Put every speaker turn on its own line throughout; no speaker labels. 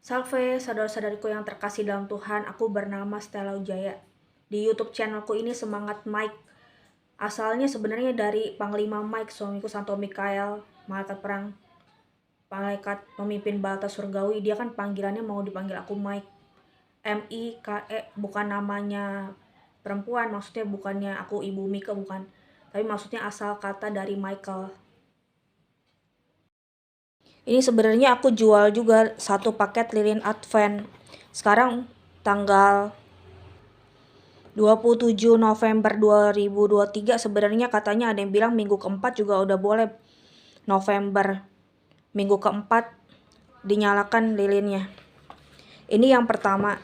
Salve, saudara-saudariku yang terkasih dalam Tuhan, aku bernama Stella Ujaya. Di YouTube channelku ini Semangat Mike. Asalnya sebenarnya dari Panglima Mike, suamiku Santo Mikael, malaikat perang, malaikat pemimpin bala surgawi. Dia kan panggilannya mau dipanggil aku Mike. M-I-K-E, bukan namanya perempuan, maksudnya bukannya aku Ibu Mika, bukan. Tapi maksudnya asal kata dari Michael. Ini sebenarnya aku jual juga satu paket lilin Advent. Sekarang tanggal 27 November 2023 sebenarnya katanya ada yang bilang minggu keempat juga udah boleh. November minggu keempat dinyalakan lilinnya. Ini yang pertama,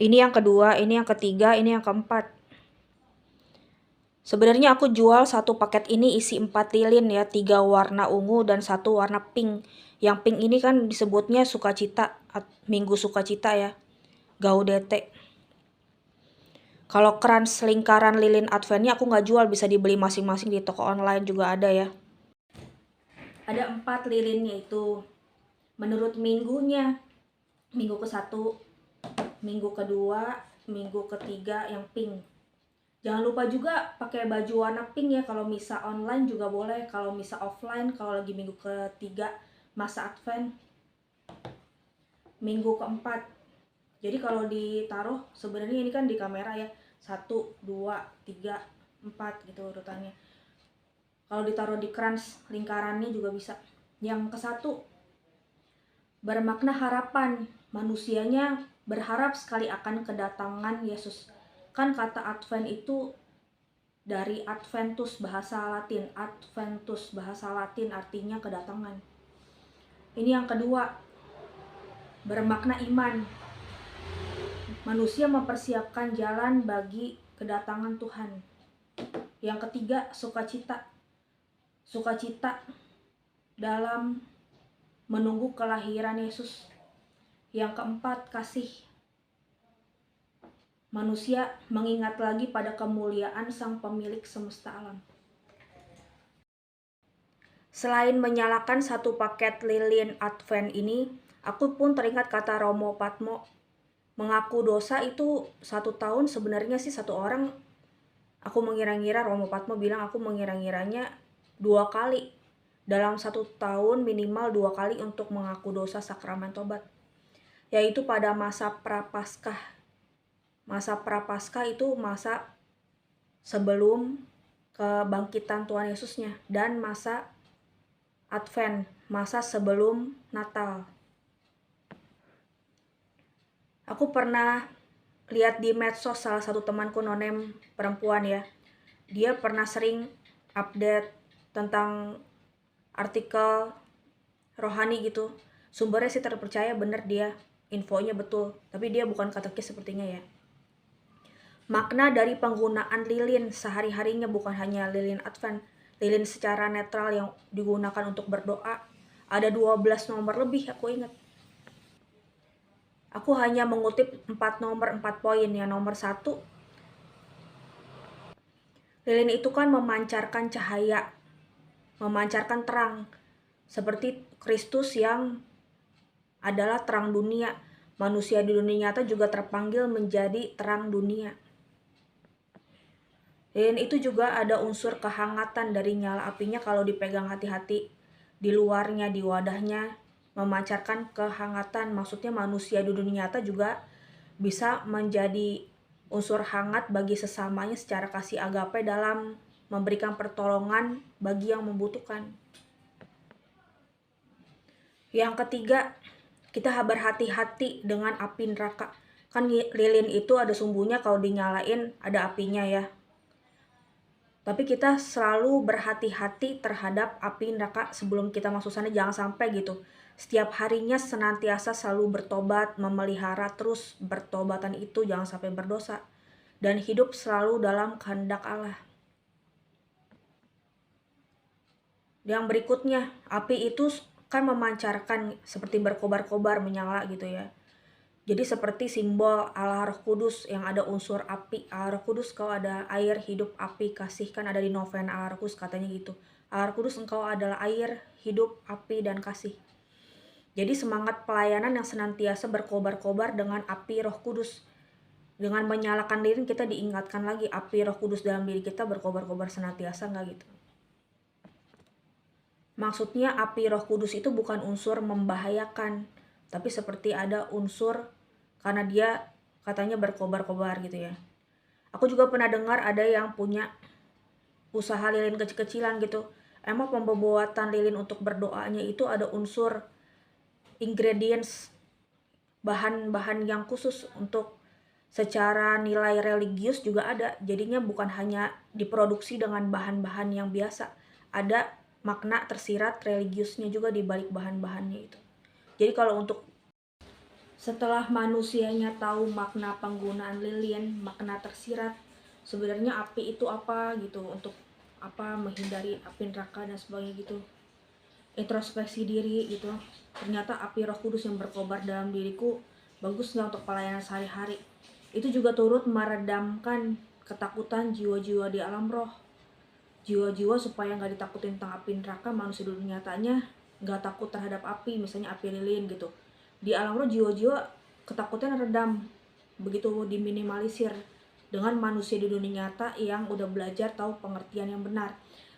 ini yang kedua, ini yang ketiga, ini yang keempat. Sebenarnya aku jual satu paket ini isi 4 lilin ya, 3 warna ungu dan 1 warna pink. Yang pink ini kan disebutnya sukacita, minggu sukacita ya, Gaudete. Kalau krans lingkaran lilin Adventnya aku nggak jual, bisa dibeli masing-masing di toko online juga ada ya. Ada 4 lilinnya itu menurut minggunya. Minggu ke-1, minggu kedua, minggu ketiga yang pink. Jangan lupa juga pakai baju warna pink ya, kalau misa online juga boleh, kalau misa offline, kalau lagi minggu ketiga masa Advent. Minggu keempat. Jadi kalau ditaruh sebenarnya ini kan di kamera ya, 1, 2, 3, 4 gitu urutannya. Kalau ditaruh di krans lingkarannya juga bisa. Yang ke-1 bermakna harapan. Manusianya berharap sekali akan kedatangan Yesus. Kan kata Advent itu dari Adventus, bahasa Latin. Adventus bahasa Latin artinya kedatangan. Ini yang kedua, bermakna iman. Manusia mempersiapkan jalan bagi kedatangan Tuhan. Yang ketiga, sukacita. Sukacita dalam menunggu kelahiran Yesus. Yang keempat, kasih. Manusia mengingat lagi pada kemuliaan Sang Pemilik semesta alam. Selain menyalakan satu paket lilin Advent ini, aku pun teringat kata Romo Patmo. Mengaku dosa itu 1 tahun sebenarnya sih 1 orang. Aku mengira-ngira, Romo Patmo bilang aku mengira-ngiranya 2 kali. Dalam 1 tahun minimal 2 kali untuk mengaku dosa sakramen tobat. Yaitu pada masa Prapaskah. Masa Prapaskah itu masa sebelum kebangkitan Tuhan Yesusnya, dan masa Advent, masa sebelum Natal. Aku pernah lihat di medsos salah satu temanku nonem perempuan ya. Dia pernah sering update tentang artikel rohani gitu. Sumbernya sih terpercaya, bener dia, infonya betul. Tapi dia bukan katekis sepertinya ya. Makna dari penggunaan lilin sehari-harinya bukan hanya lilin Advent. Lilin secara netral yang digunakan untuk berdoa. Ada 12 nomor lebih aku ingat. Aku hanya mengutip 4 nomor, 4 poin. Yang nomor 1, lilin itu kan memancarkan cahaya, memancarkan terang. Seperti Kristus yang adalah terang dunia. Manusia di dunia nyata juga terpanggil menjadi terang dunia. Lilin itu juga ada unsur kehangatan dari nyala apinya kalau dipegang hati-hati. Di luarnya, di wadahnya, memancarkan kehangatan. Maksudnya manusia di dunia nyata juga bisa menjadi unsur hangat bagi sesamanya secara kasih agape dalam memberikan pertolongan bagi yang membutuhkan. Yang ketiga, kita berhati-hati dengan api neraka. Kan lilin itu ada sumbunya, kalau dinyalain ada apinya ya. Tapi kita selalu berhati-hati terhadap api neraka sebelum kita masuk sana, jangan sampai gitu. Setiap harinya senantiasa selalu bertobat, memelihara terus bertobatan itu, jangan sampai berdosa. Dan hidup selalu dalam kehendak Allah. Yang berikutnya, api itu kan memancarkan seperti berkobar-kobar, menyala gitu ya. Jadi seperti simbol Allah Roh Kudus yang ada unsur api. Allah Roh Kudus, kau ada air, hidup, api, kasih, kan ada di novena Allah Roh Kudus katanya gitu. Allah Roh Kudus, engkau adalah air, hidup, api, dan kasih. Jadi semangat pelayanan yang senantiasa berkobar-kobar dengan api Roh Kudus. Dengan menyalakan lilin kita diingatkan lagi api Roh Kudus dalam diri kita berkobar-kobar senantiasa, nggak gitu. Maksudnya api Roh Kudus itu bukan unsur membahayakan, tapi seperti ada unsur karena dia katanya berkobar-kobar gitu ya. Aku juga pernah dengar ada yang punya usaha lilin kecil-kecilan gitu. Emang pembuatan lilin untuk berdoanya itu ada unsur ingredients, bahan-bahan yang khusus untuk secara nilai religius juga ada. Jadinya bukan hanya diproduksi dengan bahan-bahan yang biasa. Ada makna tersirat religiusnya juga di balik bahan-bahannya itu. Jadi kalau untuk setelah manusianya tahu makna penggunaan lilin, makna tersirat, sebenarnya api itu apa gitu, untuk apa menghindari api neraka dan sebagainya gitu. Introspeksi diri gitu. Ternyata api Roh Kudus yang berkobar dalam diriku bagus nggak untuk pelayanan sehari-hari. Itu juga turut meredamkan ketakutan jiwa-jiwa di alam roh. Jiwa-jiwa supaya nggak ditakutin tentang api neraka, manusia dunia nyatanya nggak takut terhadap api, misalnya api lilin gitu. Di alam roh jiwa-jiwa ketakutan redam, begitu diminimalisir dengan manusia di dunia nyata yang udah belajar tahu pengertian yang benar.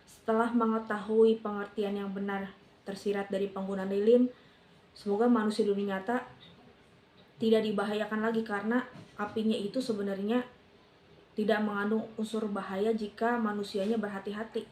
Setelah mengetahui pengertian yang benar tersirat dari penggunaan lilin, semoga manusia dunia nyata tidak dibahayakan lagi, karena apinya itu sebenarnya tidak mengandung unsur bahaya jika manusianya berhati-hati.